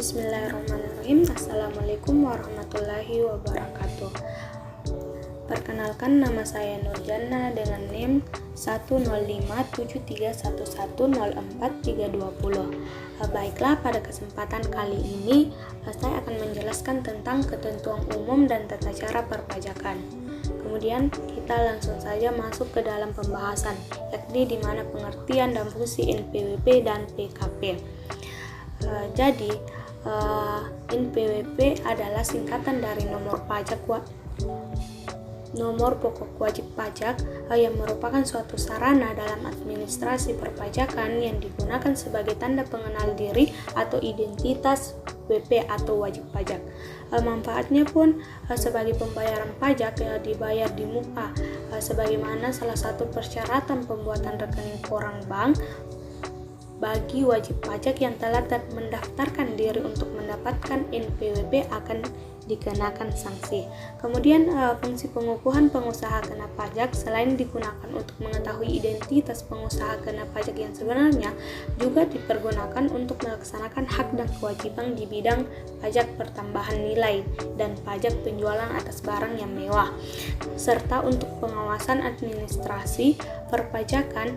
Bismillahirrahmanirrahim. Assalamualaikum warahmatullahi wabarakatuh. Perkenalkan, nama saya Nurjana dengan NIM 10573110430. Baiklah, pada kesempatan kali ini saya akan menjelaskan tentang ketentuan umum dan tata cara perpajakan. Kemudian kita langsung saja masuk ke dalam pembahasan, yakni di mana pengertian dan fungsi NPWP dan PKP. NPWP adalah singkatan dari nomor pokok wajib pajak yang merupakan suatu sarana dalam administrasi perpajakan yang digunakan sebagai tanda pengenal diri atau identitas WP atau wajib pajak. Manfaatnya pun sebagai pembayaran pajak dibayar di muka, sebagaimana salah satu persyaratan pembuatan rekening koran bank bagi wajib pajak yang telah mendaftarkan diri untuk mendapatkan NPWP akan dikenakan sanksi. Kemudian fungsi pengukuhan pengusaha kena pajak selain digunakan untuk mengetahui identitas pengusaha kena pajak yang sebenarnya, juga dipergunakan untuk melaksanakan hak dan kewajiban di bidang pajak pertambahan nilai dan pajak penjualan atas barang yang mewah, serta untuk pengawasan administrasi perpajakan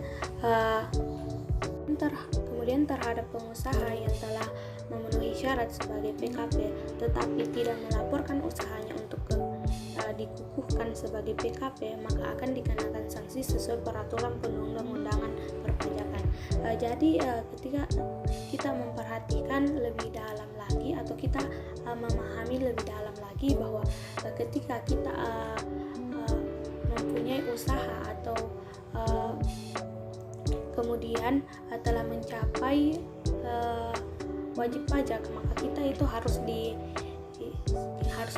kemudian terhadap pengusaha yang telah memenuhi syarat sebagai PKP tetapi tidak melaporkan usahanya untuk dikukuhkan sebagai PKP, maka akan dikenakan sanksi sesuai peraturan perundang-undangan perpajakan. Jadi ketika kita memperhatikan lebih dalam lagi atau kita memahami lebih dalam lagi bahwa ketika kita mempunyai usaha atau kemudian telah mencapai wajib pajak, maka kita itu harus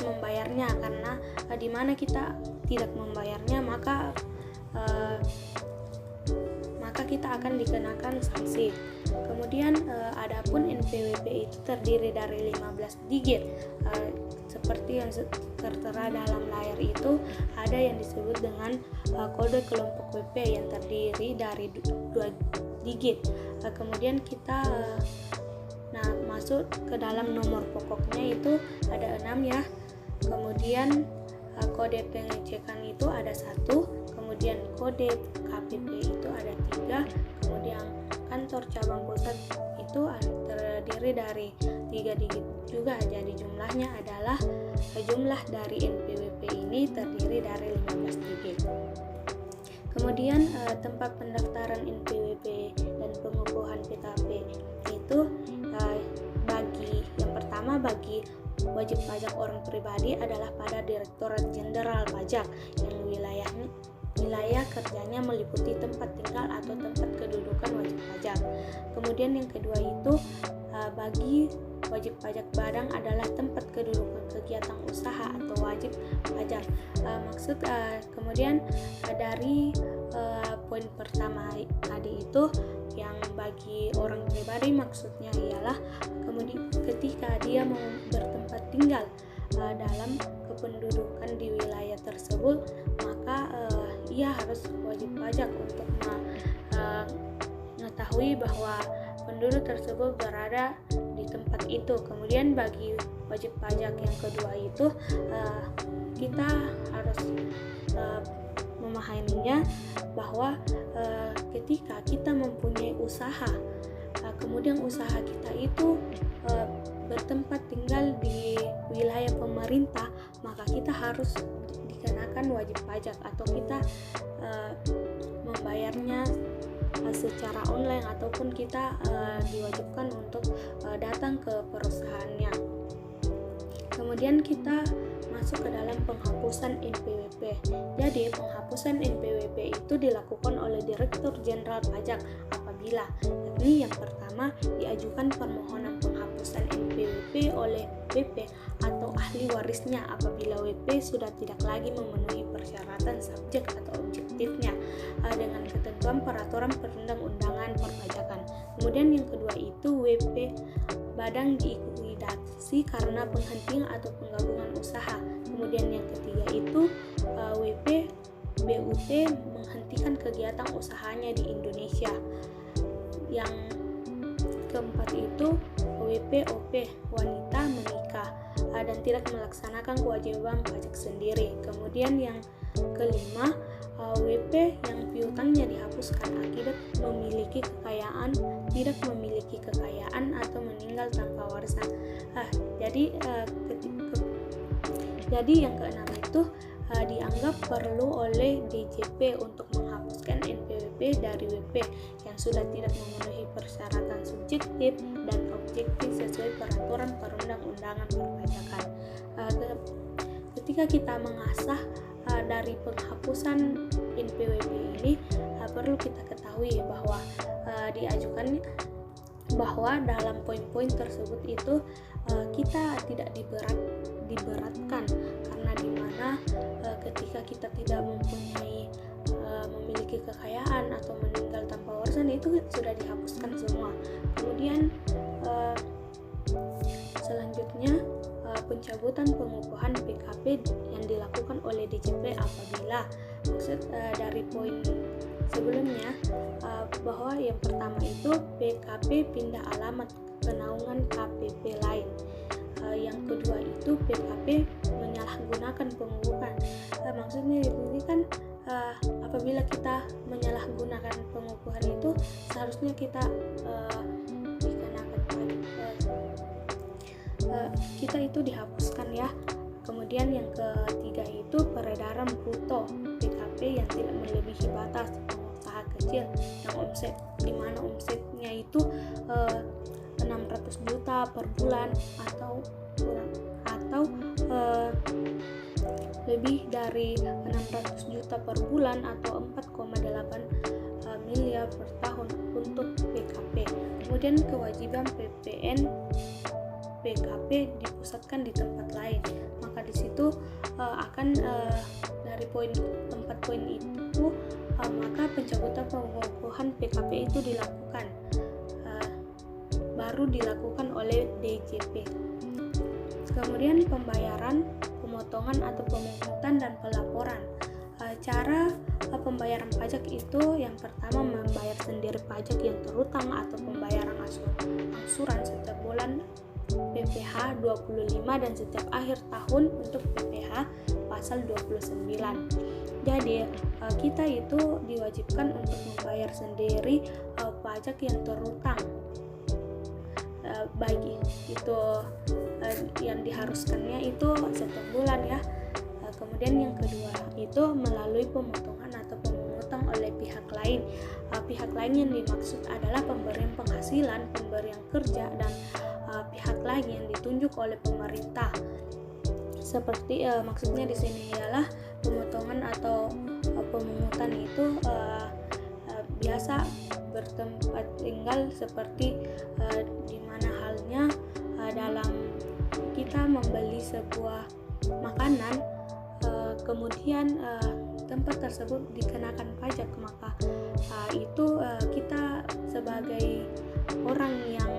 membayarnya, karena di mana kita tidak membayarnya maka kita akan dikenakan sanksi. Kemudian adapun NPWP itu terdiri dari 15 digit, seperti yang tertera dalam layar itu. Ada yang disebut dengan kode kelompok WP yang terdiri dari 2 digit. Kemudian kita masuk ke dalam nomor pokoknya itu ada 6 ya. Kemudian kode pengecekan itu ada 1, kemudian kode KPP itu ada 3, kemudian kantor cabang pusat itu terdiri dari 3 digit juga. Jadi jumlahnya adalah jumlah dari NPWP ini terdiri dari 15 digit. Kemudian tempat pendaftaran NPWP dan pengukuhan PKP itu bagi wajib pajak orang pribadi adalah pada Direktorat Jenderal Pajak yang wilayah kerjanya meliputi tempat tinggal atau tempat kedudukan wajib pajak. Kemudian yang kedua itu bagi wajib pajak Badang adalah tempat kedudukan kegiatan usaha atau wajib pajak. Kemudian dari poin pertama tadi itu yang bagi orang pribadi maksudnya ialah kemudian ketika dia mau bertempat tinggal dalam kependudukan di wilayah tersebut, maka ia harus wajib pajak untuk mengetahui bahwa penduduk tersebut berada di tempat itu. Kemudian bagi wajib pajak yang kedua itu kita harus memahaminya bahwa ketika kita mempunyai usaha, kemudian usaha kita itu bertempat tinggal di wilayah pemerintah, maka kita harus dikenakan wajib pajak atau kita membayarnya secara online ataupun kita diwajibkan untuk datang ke perusahaannya. Kemudian kita masuk ke dalam penghapusan NPWP. Jadi penghapusan NPWP itu dilakukan oleh Direktur Jenderal Pajak apabila, yakni yang pertama, diajukan permohonan penghapusan NPWP oleh WP atau ahli warisnya apabila WP sudah tidak lagi memenuhi persyaratan subjek atau objektifnya dengan ketentuan peraturan perundang-undangan perpajakan. Kemudian yang kedua itu WP Badang diikuidasi karena penghentian atau penggabungan usaha. Kemudian yang ketiga itu WP BUT menghentikan kegiatan usahanya di Indonesia. Yang keempat itu WP/OP wanita menikah dan tidak melaksanakan kewajiban pajak sendiri. Kemudian yang kelima, WP yang piutangnya dihapuskan akibat memiliki kekayaan, tidak memiliki kekayaan, atau meninggal tanpa warisan. Jadi yang keenam itu dianggap perlu oleh DJP untuk menghapuskan NPWP dari WP yang sudah tidak memenuhi persyaratan subjektif dan objektif sesuai peraturan perundang-undangan perpajakan. Ketika kita mengasah dari penghapusan NPWP ini, perlu kita ketahui bahwa diajukan bahwa dalam poin-poin tersebut itu kita tidak diberatkan, karena dimana ketika kita tidak memiliki kekayaan atau meninggal tanpa warisan itu sudah dihapuskan semua. Kemudian selanjutnya pencabutan pengukuhan PKP yang dilakukan oleh DJP apabila dari poin sebelumnya bahwa yang pertama itu PKP pindah alamat ke naungan KPP lain. Yang kedua itu PKP menyalahgunakan pengukuhan. Maksudnya ini kan apabila kita menyalahgunakan pengukuhan itu seharusnya kita dikenakan kita itu dihapuskan ya. Kemudian yang ketiga itu peredaran bruto PKP yang tidak melebihi batas pengusaha kecil yang omset, di mana omsetnya itu 600 juta per bulan atau lebih dari 600 juta per bulan atau 4,8 miliar per tahun untuk PKP. Kemudian kewajiban PPN PKP dipusatkan di tempat lain, maka di situ akan dari empat poin itu maka pencabutan pengukuhan PKP itu dilakukan, baru dilakukan oleh DJP. Kemudian pembayaran, pemotongan atau pemungutan dan pelaporan. Cara pembayaran pajak itu yang pertama membayar sendiri pajak yang terutang atau pembayaran angsuran setiap bulan PPh 25 dan setiap akhir tahun untuk PPh pasal 29. Jadi kita itu diwajibkan untuk membayar sendiri pajak yang terutang, baik itu yang diharuskannya itu setiap bulan ya. Kemudian yang kedua itu melalui pemotongan atau pemungutan oleh pihak lain. Pihak lain yang dimaksud adalah pemberian penghasilan, pemberian kerja, dan pihak lain yang ditunjuk oleh pemerintah. Seperti maksudnya di sini ialah pemotongan atau pemungutan itu biasa bertempat tinggal, seperti di mana halnya dalam kita membeli sebuah makanan, kemudian tempat tersebut dikenakan pajak, maka itu kita sebagai orang yang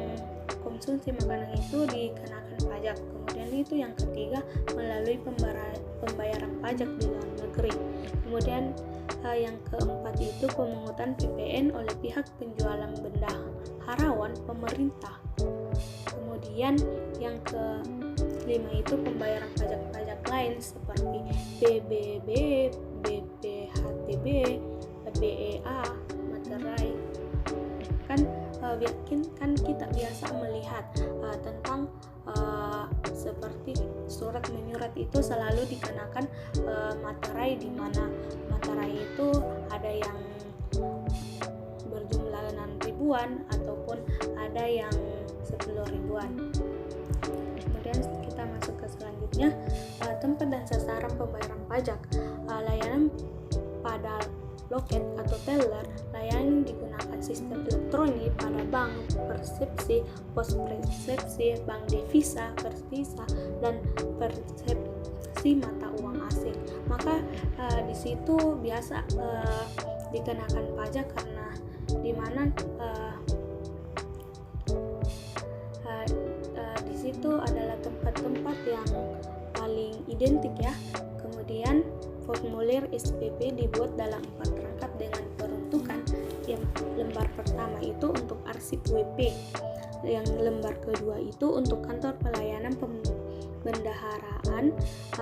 konsumsi makanan itu dikenakan pajak. Kemudian itu yang ketiga melalui pembayaran pajak di luar negeri. Kemudian yang keempat itu pemungutan PPN oleh pihak penjualan bendaharawan pemerintah. Kemudian yang kelima itu pembayaran pajak-pajak lain seperti PBB, BPHTB, BEA, materai. Kan kita biasa melihat tentang seperti surat menyurat itu selalu dikenakan materai, di mana materai itu ada yang berjumlah 6 ribuan ataupun ada yang 10 ribuan. Kemudian kita masuk ke selanjutnya, tempat dan sasaran pembayaran pajak. Layanan pada loket atau teller, layanan digunakan sistem elektronik pada bank, persepsi, pos persepsi, bank devisa, persvisa, dan persepsi mata uang asing. Maka di situ biasa dikenakan pajak, karena di mana di situ adalah tempat-tempat yang paling identik ya. Kemudian formulir SPP dibuat dalam 4 rangkap dengan peruntukan. Yang lembar pertama itu untuk arsip WP, yang lembar kedua itu untuk kantor pelayanan pembendaharaan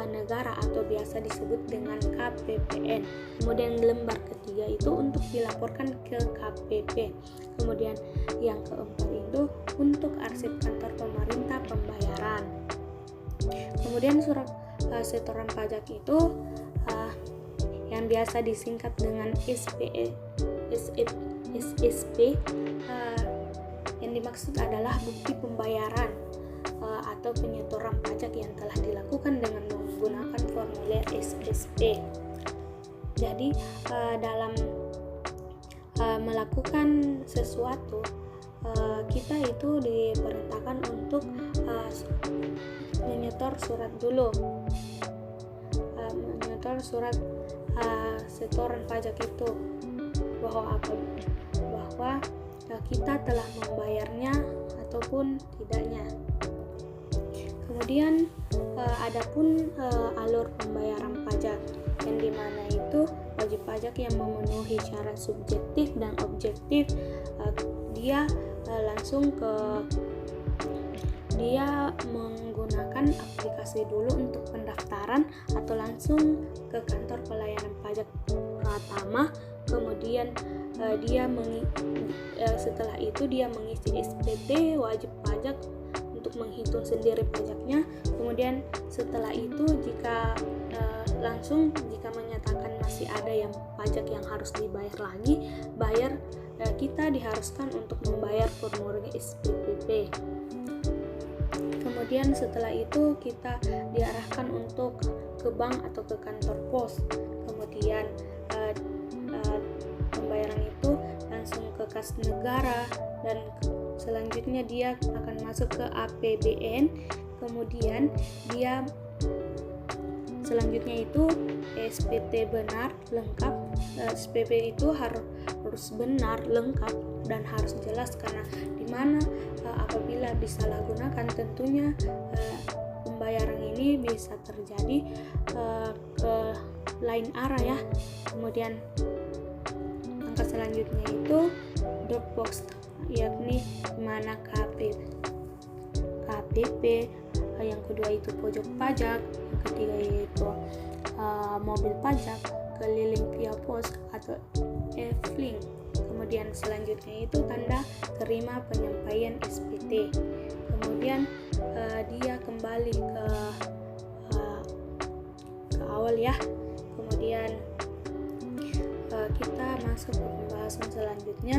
negara atau biasa disebut dengan KPPN. Kemudian lembar ketiga itu untuk dilaporkan ke KPP. Kemudian yang keempat itu untuk arsip kantor pemerintah pembayaran. Kemudian surat setoran pajak itu yang biasa disingkat dengan SPE, SSP, yang dimaksud adalah bukti pembayaran atau penyetoran pajak yang telah dilakukan dengan menggunakan formulir SSP. Jadi dalam melakukan sesuatu, kita itu diperintahkan untuk menyetor surat dulu, menyetor surat setoran pajak itu bahwa kita telah membayarnya ataupun tidaknya. Kemudian adapun alur pembayaran pajak, yang dimana itu wajib pajak yang memenuhi syarat subjektif dan objektif, dia menggunakan aplikasi dulu untuk pendaftaran atau langsung ke kantor pelayanan pajak pertama. Kemudian setelah itu dia mengisi SPT wajib pajak untuk menghitung sendiri pajaknya. Kemudian setelah itu jika menyatakan masih ada yang pajak yang harus dibayar lagi, kita diharuskan untuk membayar formulir SPPP. Kemudian setelah itu kita diarahkan untuk ke bank atau ke kantor pos. Kemudian pembayaran itu langsung ke kas negara dan selanjutnya dia akan masuk ke APBN. Kemudian dia selanjutnya itu SPT benar lengkap. SPP itu harus benar lengkap dan harus jelas, karena dimana apabila disalahgunakan tentunya pembayaran ini bisa terjadi ke lain arah ya. Kemudian langkah selanjutnya itu Dropbox, yakni dimana KPP, yang kedua itu pojok pajak, yang ketiga yaitu mobil pajak, keliling via pos atau e-link. Kemudian selanjutnya itu tanda terima penyampaian SPT. Kemudian dia kembali ke awal ya. Kemudian kita masuk ke pembahasan selanjutnya.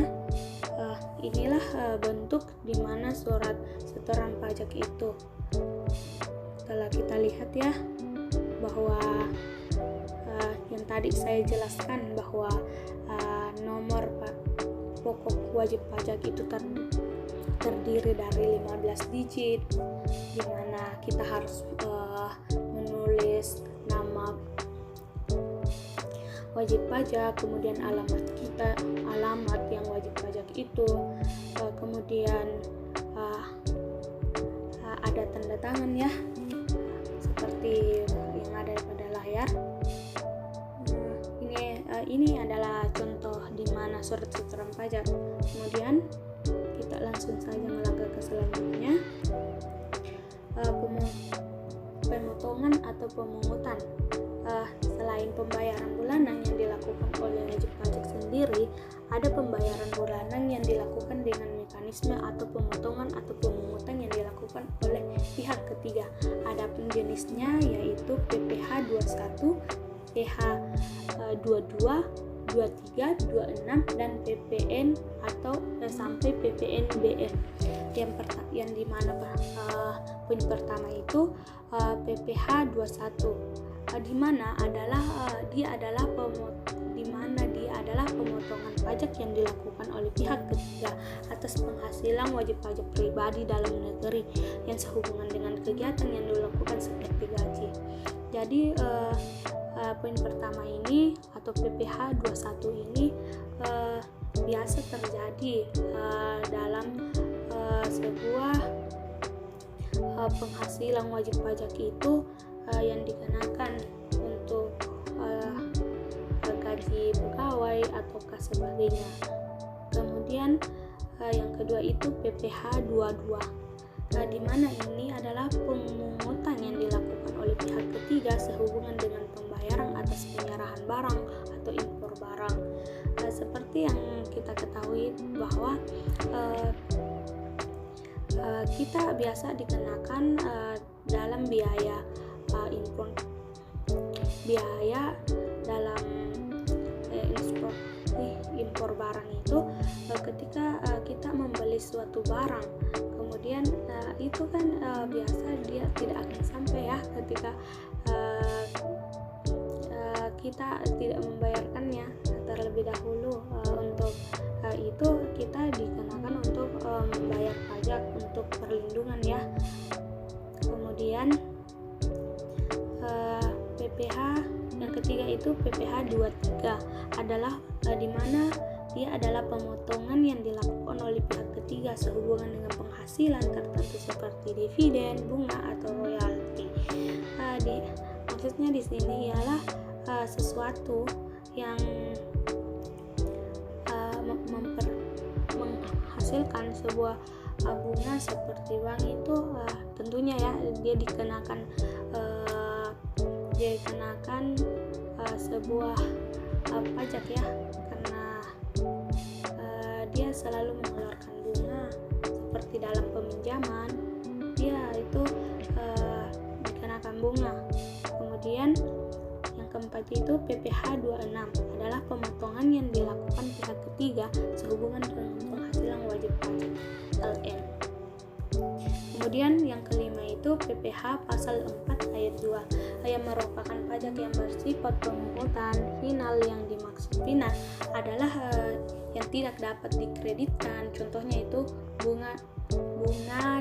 Inilah bentuk di mana surat setoran pajak itu. Setelah kita lihat ya bahwa yang tadi saya jelaskan bahwa nomor pokok wajib pajak itu terdiri dari 15 digit, di mana kita harus menulis nama wajib pajak, kemudian alamat yang wajib pajak itu, kemudian ada tanda tangan ya, seperti yang ada pada layar. Ini adalah contoh di mana surat setoran pajak. Kemudian kita langsung saja melangkah ke selanjutnya, pemotongan atau pemungutan. Selain pembayaran bulanan yang dilakukan oleh wajib pajak sendiri, ada pembayaran bulanan yang dilakukan dengan mekanisme atau pemotongan atau pemungutan yang dilakukan oleh pihak ketiga. Adapun jenisnya yaitu PPh 21, PH 22, 23, 26 dan PPN atau sampai PPN BM. Yang dimana poin pertama itu PPh 21, di mana dia adalah pemotongan pajak yang dilakukan oleh pihak ketiga atas penghasilan wajib pajak pribadi dalam negeri yang sehubungan dengan kegiatan yang dilakukan seperti gaji. Jadi poin pertama ini atau PPh 21 ini biasa terjadi dalam sebuah penghasilan wajib pajak itu yang dikenakan untuk gaji pegawai ataukah sebagainya. Kemudian Yang kedua itu PPh 22, di mana ini adalah pemungutan yang dilakukan oleh pihak ketiga sehubungan dengan pembayaran atas penyerahan barang atau impor barang. Seperti yang kita ketahui bahwa kita biasa dikenakan dalam biaya biaya dalam impor barang itu ketika kita membeli suatu barang, kemudian itu kan biasa dia tidak akan sampai ya ketika kita tidak membayarkannya terlebih dahulu. Untuk itu kita dikenakan untuk membayar pajak untuk perlindungan ya. Kemudian PPh yang ketiga itu PPh 23 adalah di mana dia adalah pemotongan yang dilakukan oleh pihak ketiga sehubungan dengan penghasilan tertentu seperti dividen, bunga atau royalti. Maksudnya di sini ialah sesuatu yang menghasilkan sebuah bunga seperti bank itu tentunya ya dia dikenakan sebuah pajak ya, karena dia selalu mengeluarkan bunga seperti dalam peminjaman dia itu dikenakan bunga. Kemudian yang keempat itu PPh 26 adalah pemotongan yang dilakukan pihak ketiga sehubungan dengan penghasilan wajib pajak LN. Kemudian yang kelima itu PPh pasal 4 ayat 2 yang merupakan pajak yang bersifat pemungutan final. Yang dimaksud final adalah yang tidak dapat dikreditkan, contohnya itu bunga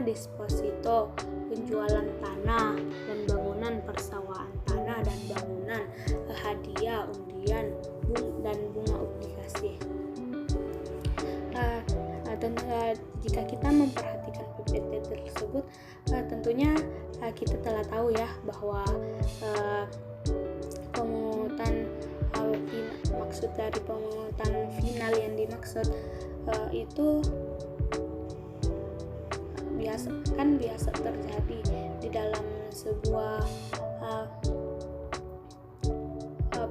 deposito, penjualan tanah dan bangunan, persewaan tanah dan bangunan, hadiah, undian, dan bunga obligasi. Jika kita memperhatikan PPT tersebut, tentunya kita telah tahu ya bahwa pemungutan maksud dari pemungutan final yang dimaksud itu biasa terjadi di dalam sebuah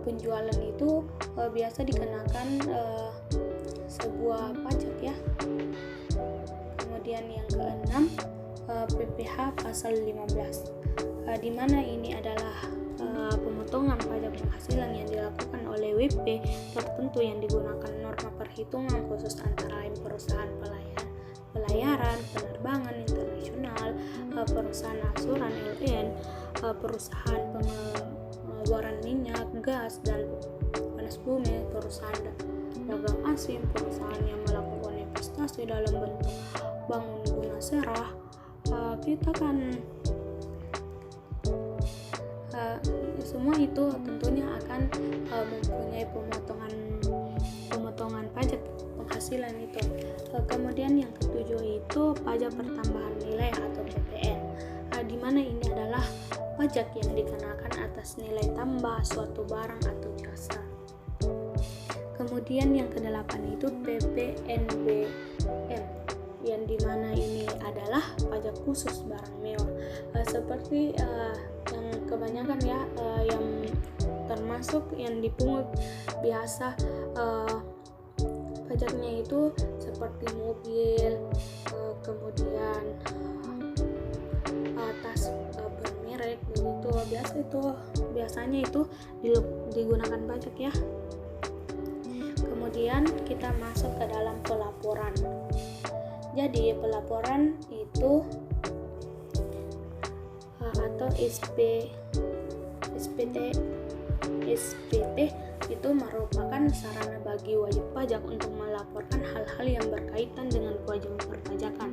penjualan itu biasa dikenakan sebuah pajak ya. Kemudian yang keenam PPh pasal 15 di mana ini adalah pemotongan pajak penghasilan yang dilakukan oleh WP tertentu yang digunakan norma perhitungan khusus antara lain perusahaan pelayaran, penerbangan internasional, perusahaan asuran LN, perusahaan pengeboran minyak, gas dan panas bumi, perusahaan dagang asing, perusahaan yang melakukan investasi dalam bentuk bangun guna serah. Kita kan semua itu tentunya akan mempunyai pemotongan pajak penghasilan itu. Kemudian yang ketujuh itu pajak pertambahan nilai atau PPN, di mana ini adalah pajak yang dikenakan atas nilai tambah suatu barang atau jasa. Kemudian yang kedelapan itu PPNBM, yang dimana ini adalah pajak khusus barang mewah, seperti yang kebanyakan ya yang termasuk yang dipungut biasa pajaknya itu seperti mobil, kemudian tas bermerek begitu, biasanya itu digunakan pajak ya. Kemudian kita masuk ke dalam pelaporan. Jadi pelaporan itu atau SPT itu merupakan sarana bagi wajib pajak untuk melaporkan hal-hal yang berkaitan dengan kewajiban perpajakan.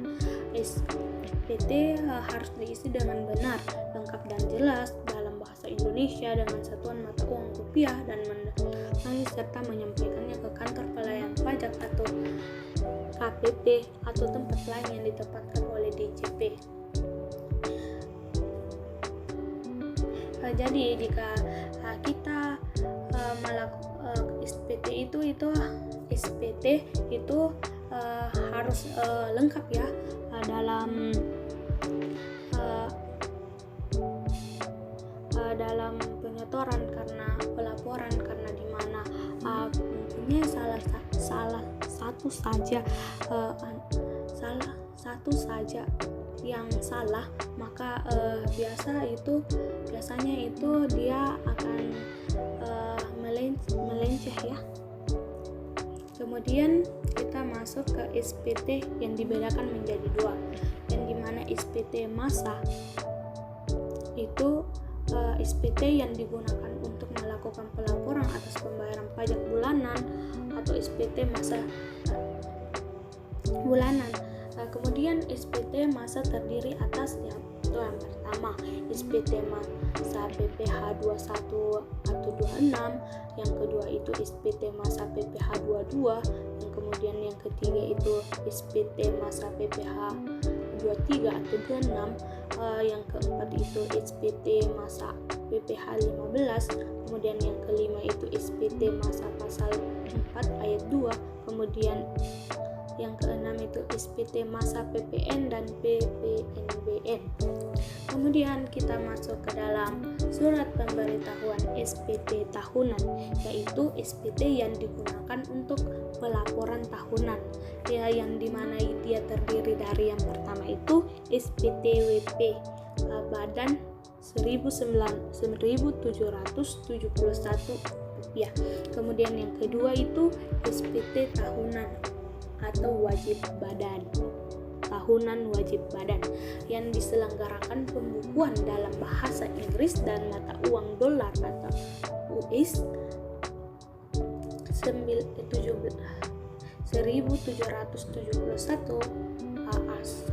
SPT harus diisi dengan benar, lengkap dan jelas dalam bahasa Indonesia dengan satuan mata uang rupiah dan mendatangi serta menyampaikannya ke kantor pelayan pajak atau KPP atau tempat lain yang ditempatkan oleh DJP. Jadi jika kita melakukan SPT itu harus lengkap ya dalam penyetoran karena pelaporan, karena di mana mempunyai salah satu saja yang salah, maka biasanya itu dia akan melenceh ya. Kemudian kita masuk ke SPT yang dibedakan menjadi dua, yang dimana SPT masa itu SPT yang digunakan untuk melakukan pelaporan atas pembayaran pajak bulanan atau SPT masa bulanan. Kemudian SPT masa terdiri atas yang pertama SPT masa PPh 21 atau 26, yang kedua itu SPT masa PPh 22, yang kemudian yang ketiga itu SPT masa PPh 23 atau 26, yang keempat itu SPT masa PPh 15, kemudian yang kelima itu SPT masa pasal 4 ayat 2, kemudian yang keenam itu SPT masa PPN dan PPNBM. Kemudian kita masuk ke dalam surat pemberitahuan SPT tahunan, yaitu SPT yang digunakan untuk pelaporan tahunan ya, yang dimana dia terdiri dari yang pertama itu SPTWP Badan 1.771 rupiah. Kemudian yang kedua itu SPT tahunan atau wajib badan, tahunan wajib badan, yang diselenggarakan pembukuan dalam bahasa Inggris dan mata uang dolar atau US 1771 AAS.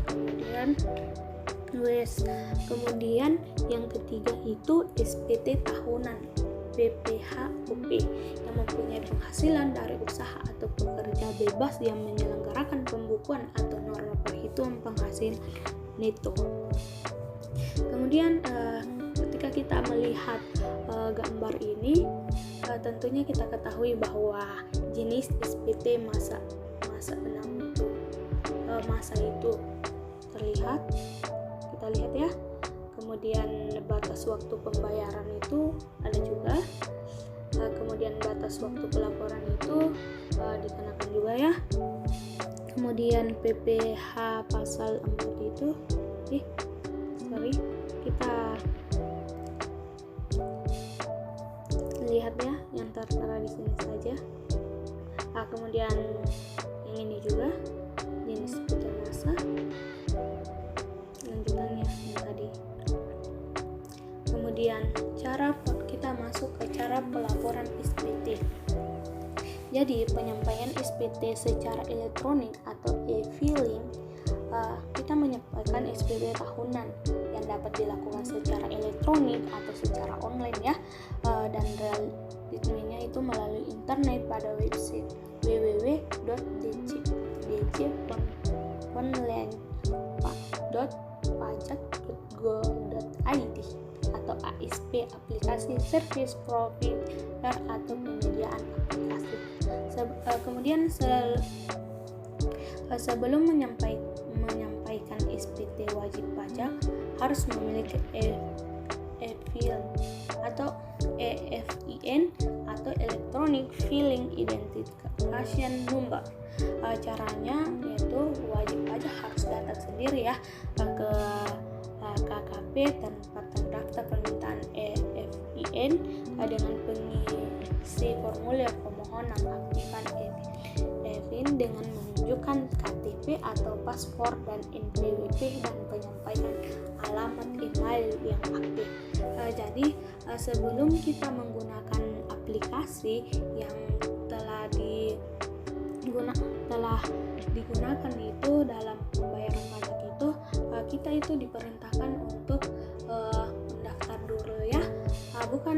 Kemudian yang ketiga itu SPT tahunan PPHUP yang mempunyai penghasilan dari usaha atau pekerja bebas yang menyelenggarakan pembukuan atau norma perhitungan penghasilan neto. Kemudian ketika kita melihat gambar ini, tentunya kita ketahui bahwa jenis SPT masa 6 itu masa itu terlihat, kita lihat ya. Kemudian batas waktu pembayaran itu ada juga, kemudian batas waktu pelaporan itu dikenakan juga ya. Kemudian PPh pasal 4 itu kita lihat ya, yang tertera di sini saja. Kemudian yang ini juga jenis SPT masa, lanjutannya yang tadi. Kemudian kita masuk ke cara pelaporan SPT. Jadi penyampaian SPT secara elektronik atau e-filing, kita menyampaikan SPT tahunan yang dapat dilakukan secara elektronik atau secara online ya, dan realitanya itu melalui internet pada website www.djponline.pajak.go.id atau ASP, aplikasi service provider atau penyediaan aplikasi. Kemudian sebelum menyampaikan SPT wajib pajak harus memiliki e-filing atau EFIN atau Electronic Filing Identification Number. Caranya yaitu wajib pajak harus datang sendiri ya ke KKP tempat terdaftar permintaan EFIN dengan pengisi formulir permohonan aktifan EFIN dengan menunjukkan KTP atau paspor dan NPWP dan penyampaian alamat email yang aktif. Jadi sebelum kita menggunakan aplikasi yang telah digunakan itu dalam pembayaran pajak itu, kita itu diperintahkan untuk mendaftar dulu ya. Bukan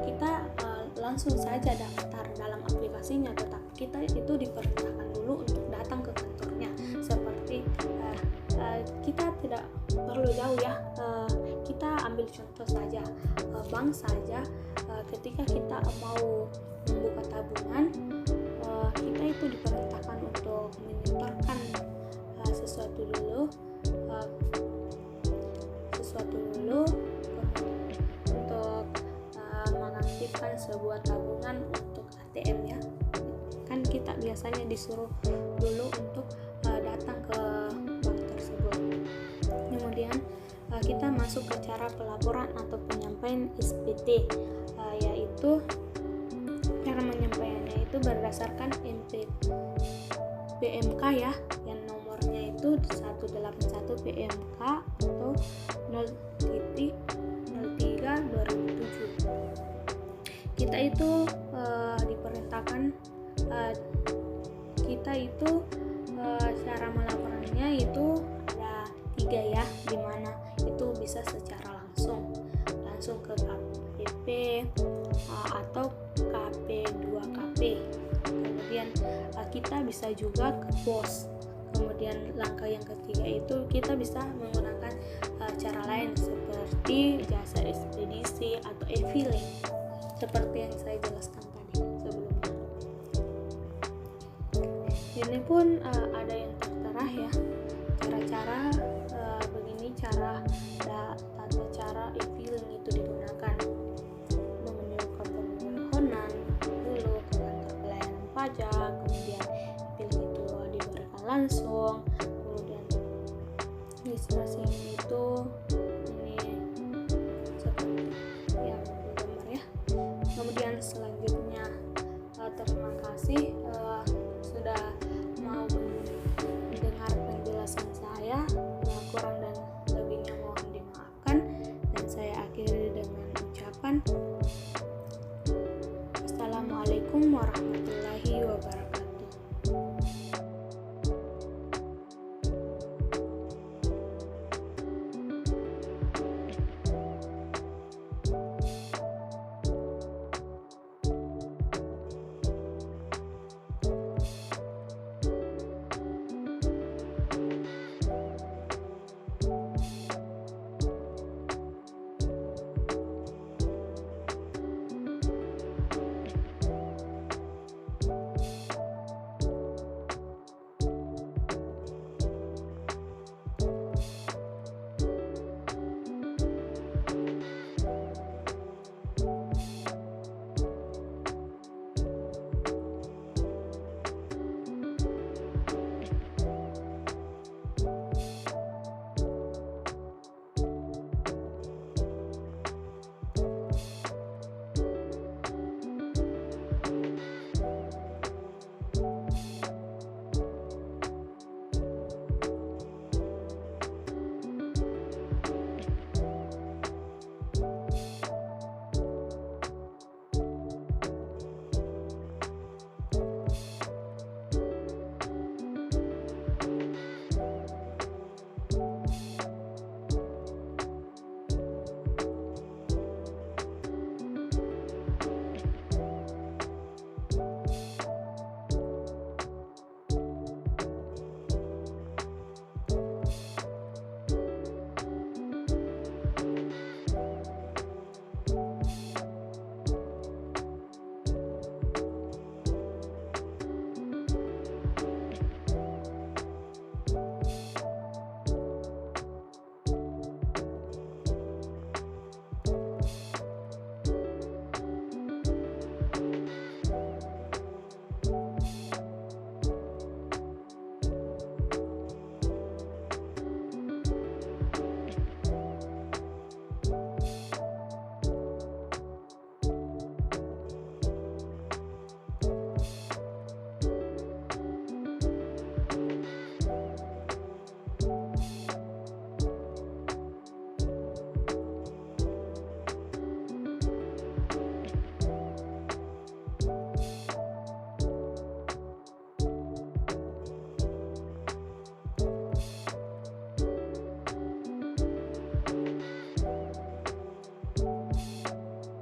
kita langsung saja daftar dalam aplikasinya, tetapi kita itu diperintahkan dulu untuk datang ke kantornya. Seperti kita tidak perlu jauh ya, kita ambil contoh saja bank saja. Ketika kita mau membuka tabungan, kita itu diperintahkan untuk menyetorkan sesuatu dulu untuk mengaktifkan sebuah tabungan untuk ATM ya. Kan kita biasanya disuruh dulu untuk datang ke bank tersebut. Kemudian kita masuk ke cara pelaporan atau penyampaian SPT, yaitu cara penyampaiannya itu berdasarkan PMK ya, yang nomornya itu 181 PMK atau 0.03/2007. Kita itu diperintahkan cara melaporannya itu ada 3 ya, dimana itu bisa secara langsung ke KPP atau KP2KP. Kemudian kita bisa juga ke pos. Kemudian langkah yang ketiga itu kita bisa menggunakan cara lain seperti jasa ekspedisi atau e-filing, seperti yang saya jelaskan tadi sebelumnya. Ini pun ada